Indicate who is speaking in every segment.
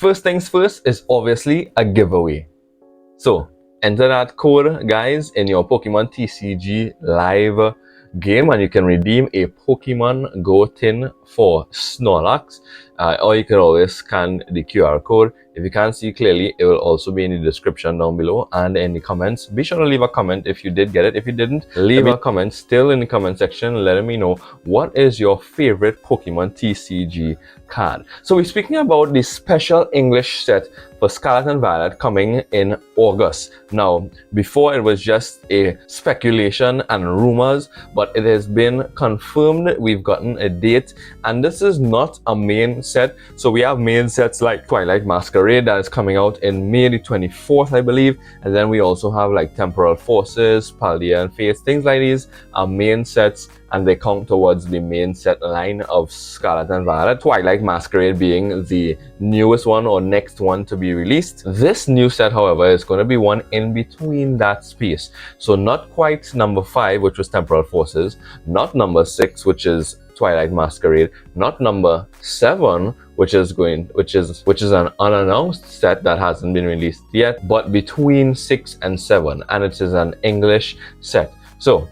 Speaker 1: First things first is obviously a giveaway. So enter that code, guys, in your Pokemon TCG live game, and you can redeem a Pokemon Go tin for Snorlax, or you can always scan the QR code. If you can't see clearly, it will also be in the description down below and in the comments. Be sure to leave a comment if you did get it. If you didn't, leave a comment still in the comment section letting me know what is your favorite Pokemon TCG card. So we're speaking about the special English set for Scarlet and Violet coming in August. Now, before it was just a speculation and rumors, but it has been confirmed. We've gotten a date, and this is not a main set. So we have main sets like Twilight Masquerade that is coming out in May the 24th, I believe, and then we also have like Temporal Forces, Paldean Fates, things like these are main sets, and they count towards the main set line of Scarlet and Violet. Twilight Masquerade being the newest one or next one to be released. This new set, however, is going to be one in between that space. So not quite number 5, which was Temporal Forces, not number 6, which is Twilight Masquerade, not number 7, which is an unannounced set that hasn't been released yet, but between 6 and 7, and it is an English set. So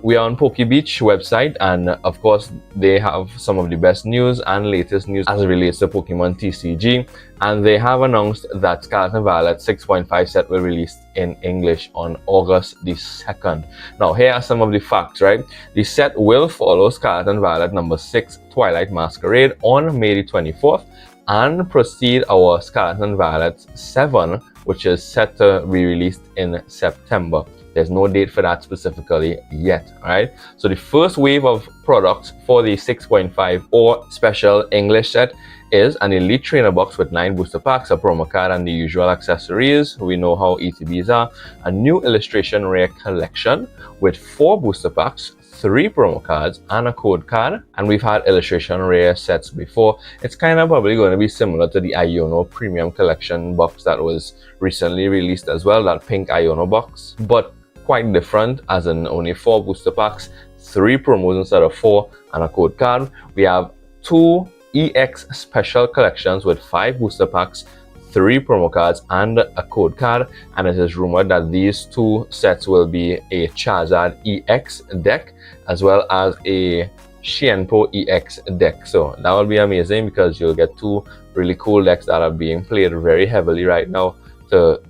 Speaker 1: we are on PokeBeach website, and of course they have some of the best news and latest news as it relates to Pokemon TCG, and they have announced that Scarlet and Violet 6.5 set will release in English on August the 2nd. Now here are some of the facts, right? The set will follow Scarlet and Violet number 6 Twilight Masquerade on May the 24th and precede our Scarlet and Violet 7, which is set to be released in September. There's no date for that specifically yet, right? So the first wave of products for the 6.5 or special English set is an Elite Trainer box with 9 booster packs, a promo card, and the usual accessories. We know how ETBs are. A new illustration rare collection with 4 booster packs, 3 promo cards, and a code card. And we've had illustration rare sets before. It's kind of probably going to be similar to the Iono Premium Collection box that was recently released as well, that pink Iono box. But quite different, as in only 4 booster packs, 3 promos instead of 4, and a code card. We have 2 EX special collections with 5 booster packs, 3 promo cards, and a code card. And it is rumored that these 2 sets will be a Charizard EX deck as well as a Chien-Pao EX deck. So that will be amazing because you'll get 2 really cool decks that are being played very heavily right now to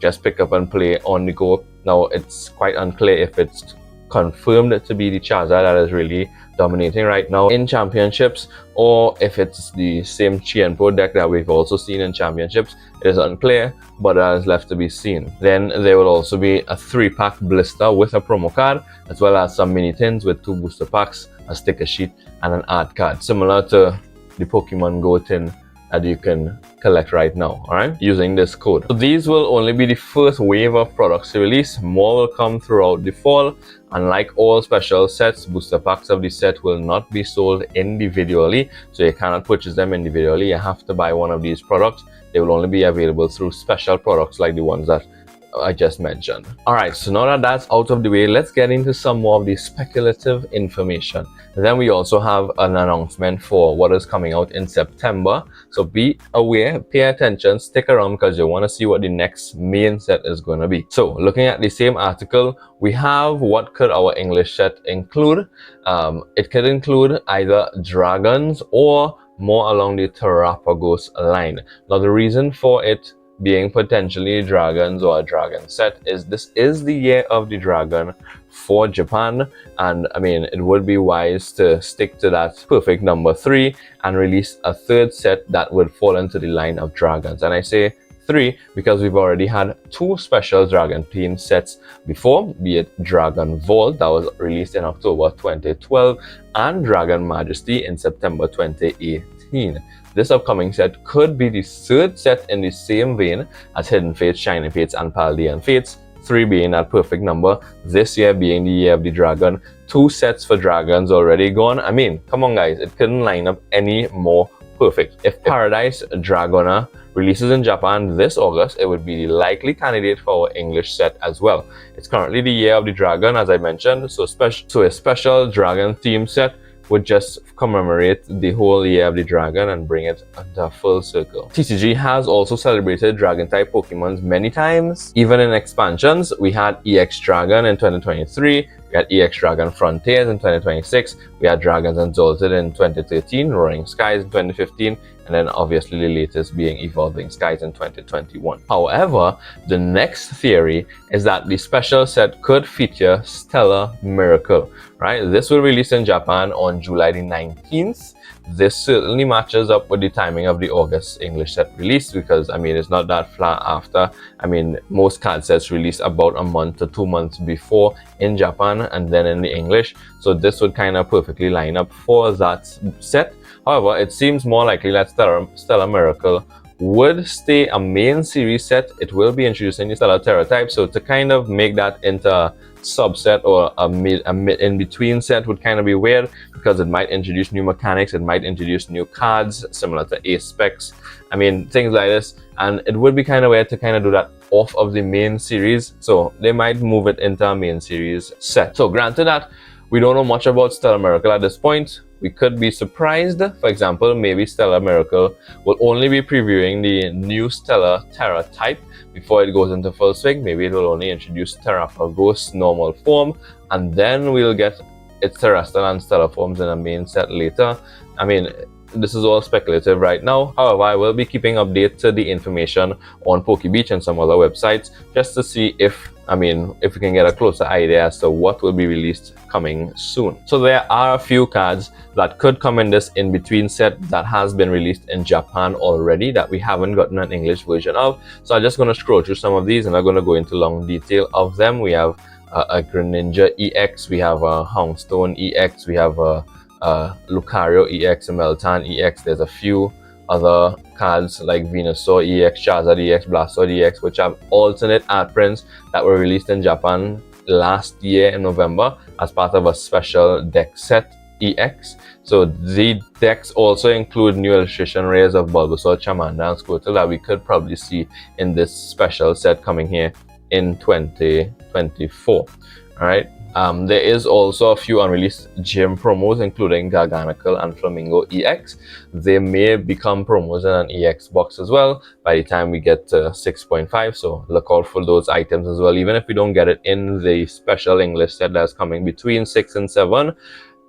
Speaker 1: just pick up and play on the go. Now it's quite unclear if it's confirmed to be the Charizard that is really dominating right now in championships, or if it's the same Chien-Pao deck that we've also seen in championships. It is unclear, but that is left to be seen. Then there will also be a 3-pack blister with a promo card, as well as some mini tins with 2 booster packs, a sticker sheet, and an art card, similar to the Pokemon Go tin that you can collect right now, alright, using this code. So these will only be the first wave of products to release. More will come throughout the fall. Unlike all special sets, booster packs of the set will not be sold individually, so you cannot purchase them individually. You have to buy one of these products. They will only be available through special products like the ones that I just mentioned. Alright, so now that that's out of the way, let's get into some more of the speculative information. And then we also have an announcement for what is coming out in September. So be aware, pay attention, stick around, because you want to see what the next main set is going to be. So looking at the same article, we have what could our English set include. It could include either dragons or more along the Terrapagos line. Now the reason for it being potentially dragons or a dragon set is this is the year of the dragon for Japan, and I mean it would be wise to stick to that perfect number 3 and release a 3rd set that would fall into the line of dragons. And I say 3 because we've already had 2 special dragon themed sets before, be it Dragon Vault that was released in October 2012 and Dragon Majesty in September 2018. This upcoming set could be the 3rd set in the same vein as Hidden Fates, Shining Fates, and Paldean Fates, 3 being that perfect number, this year being the year of the dragon. 2 sets for dragons already gone. I mean, come on guys, it couldn't line up any more perfect. If Paradise Dragona releases in Japan this August, it would be the likely candidate for our English set as well. It's currently the year of the dragon, as I mentioned, so a special dragon theme set would just commemorate the whole year of the dragon and bring it into full circle. TCG has also celebrated dragon-type Pokemons many times. Even in expansions, we had EX Dragon in 2023, we had EX Dragon Frontiers in 2026, we had Dragons Exalted in 2013, Roaring Skies in 2015, and then obviously the latest being Evolving Skies in 2021. However, the next theory is that the special set could feature Stellar Miracle, right? This will release in Japan on July the 19th. This certainly matches up with the timing of the August English set release because, I mean, it's not that far after. I mean, most card sets release about a month to 2 months before in Japan and then in the English. So this would kind of perfectly line up for that set. However, it seems more likely that Stellar Miracle would stay a main series set. It will be introducing the Stellar Tera type, so to kind of make that into a subset or a mid in between set would kind of be weird because it might introduce new mechanics, it might introduce new cards similar to Ace Specs. I mean, things like this, and it would be kind of weird to kind of do that off of the main series, so they might move it into a main series set. So granted that we don't know much about Stellar Miracle at this point, we could be surprised. For example, maybe Stellar Miracle will only be previewing the new Stellar Tera type before it goes into full swing. Maybe it will only introduce Terrapagos normal form, and then we'll get its Terrestrial and Stellar forms in a main set later. I mean, this is all speculative right now. However, I will be keeping updates to the information on PokeBeach and some other websites just to see if we can get a closer idea as to what will be released coming soon. So there are a few cards that could come in this in-between set that has been released in Japan already that we haven't gotten an English version of. So I'm just going to scroll through some of these and I'm going to go into long detail of them. We have a Greninja EX, we have a Houndstone EX, we have a Lucario EX, a Meltan EX. There's a few other cards like Venusaur EX, Charizard EX, Blastoise EX, which have alternate art prints that were released in Japan last year in November as part of a special deck set EX. So the decks also include new illustration rares of Bulbasaur, Charmander, and Squirtle that we could probably see in this special set coming here in 2024. Alright. There is also a few unreleased gym promos, including Garganical and Flamingo EX. They may become promos in an EX box as well by the time we get to 6.5, so look out for those items as well. Even if we don't get it in the special English set that's coming between 6 and 7,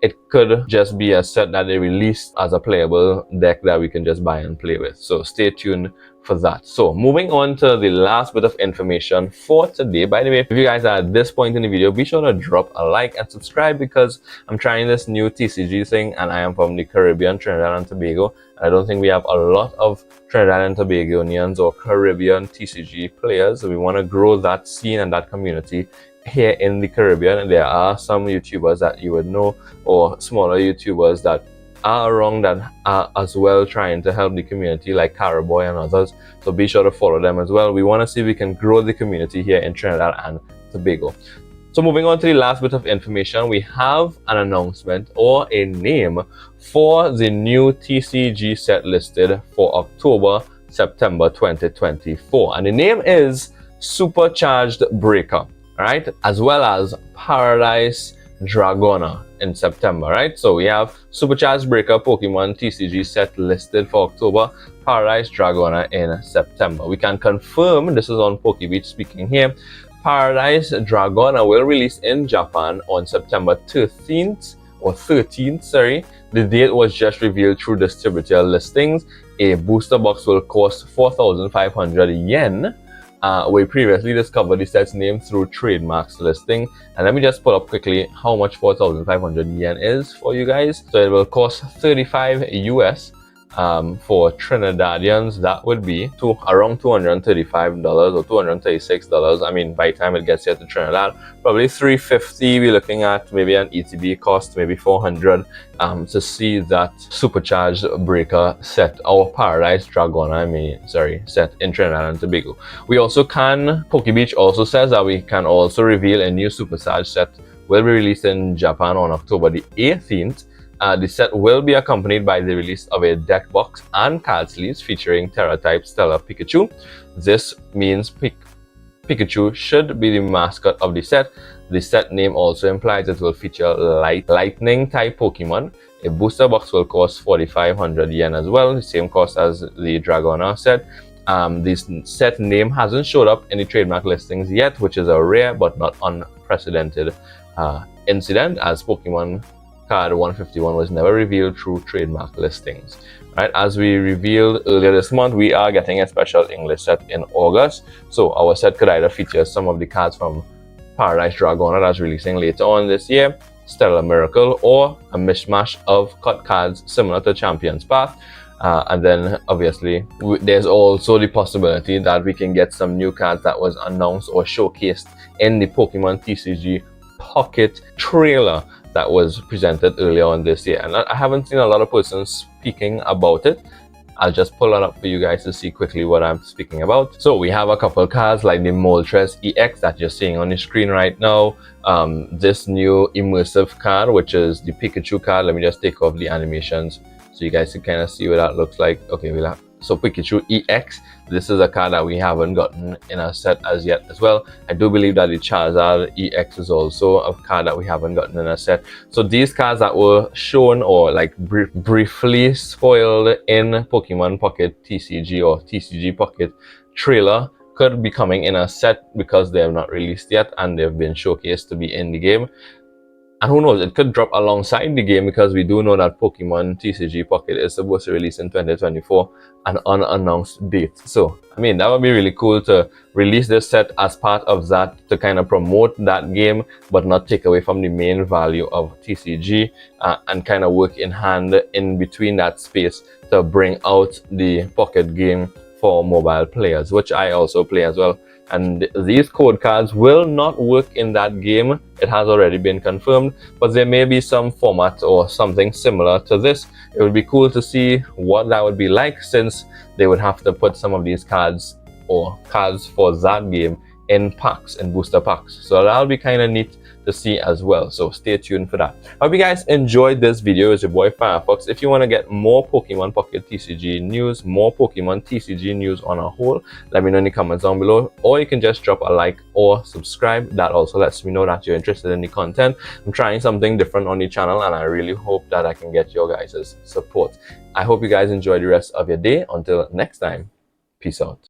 Speaker 1: it could just be a set that they released as a playable deck that we can just buy and play with. So stay tuned for that. So moving on to the last bit of information for today. By the way, if you guys are at this point in the video, be sure to drop a like and subscribe because I'm trying this new TCG thing and I am from the Caribbean, Trinidad and Tobago. I don't think we have a lot of Trinidad and Tobagonians or Caribbean TCG players. So we want to grow that scene and that community here in the Caribbean. And there are some YouTubers that you would know or smaller YouTubers that are around that are as well trying to help the community, like Caraboy and others. So be sure to follow them as well. We want to see if we can grow the community here in Trinidad and Tobago. So moving on to the last bit of information, we have an announcement or a name for the new TCG set listed for October, September 2024. And the name is Supercharged Breaker, right? As well as Paradise Dragona in September, right? So we have Supercharged Breaker Pokemon TCG set listed for October, Paradise Dragona in September. We can confirm, this is on PokeBeach speaking here, Paradise Dragona will release in Japan on September 13th or 13th, sorry. The date was just revealed through distributor listings. A booster box will cost 4,500 yen. We previously discovered the set's name through trademarks listing, and let me just pull up quickly how much 4,500 yen is for you guys. So it will cost 35 US. For Trinidadians, that would be around $235 or $236. I mean, by the time it gets here to Trinidad, probably $350. We're looking at maybe an ETB cost, maybe $400 to see that Supercharged Breaker set, our Paradise Dragona, set in Trinidad and Tobago. We also can, PokeBeach also says that we can also reveal a new Supercharged set will be released in Japan on October the 18th. The set will be accompanied by the release of a deck box and card sleeves featuring Tera-type Stellar Pikachu. This means Pikachu should be the mascot of the set. The set name also implies it will feature Lightning-type Pokemon A booster box will cost 4,500 yen as well, the same cost as the Dragona set. This set name hasn't showed up in the trademark listings yet, which is a rare but not unprecedented incident, as Pokemon card 151 was never revealed through trademark listings. Right, as we revealed earlier this month, we are getting a special English set in August. So our set could either feature some of the cards from Paradise Dragona that's releasing later on this year, Stellar Miracle, or a mishmash of cut cards similar to Champion's Path. And then obviously there's also the possibility that we can get some new cards that was announced or showcased in the Pokemon TCG Pocket trailer that was presented earlier on this year. And I haven't seen a lot of persons speaking about it. I'll just pull it up for you guys to see quickly what I'm speaking about. So we have a couple cards like the Moltres EX that you're seeing on the screen right now. This new immersive card, which is the Pikachu card. Let me just take off the animations so you guys can kind of see what that looks like. Okay, so Pikachu EX, this is a card that we haven't gotten in our set as yet as well. I do believe that the Charizard EX is also a card that we haven't gotten in our set. So these cards that were shown or like briefly spoiled in Pokemon Pocket TCG or TCG Pocket trailer could be coming in a set because they have not released yet and they've been showcased to be in the game. And who knows, it could drop alongside the game because we do know that Pokemon TCG Pocket is supposed to release in 2024, an unannounced date. So, I mean, that would be really cool to release this set as part of that to kind of promote that game, but not take away from the main value of TCG and kind of work in hand in between that space to bring out the Pocket game for mobile players, which I also play as well. And these code cards will not work in that game. It has already been confirmed, but there may be some format or something similar to this. It would be cool to see what that would be like, since they would have to put some of these cards or cards for that game in packs, in booster packs. So that'll be kind of neat to see as well. So stay tuned for that. I hope you guys enjoyed this video. It's your boy Firefox. If you want to get more Pokemon Pocket TCG news, more Pokemon TCG news on a whole, let me know in the comments down below, or you can just drop a like or subscribe. That also lets me know that you're interested in the content. I'm trying something different on the channel and I really hope that I can get your guys' support. I hope you guys enjoy the rest of your day. Until next time, peace out.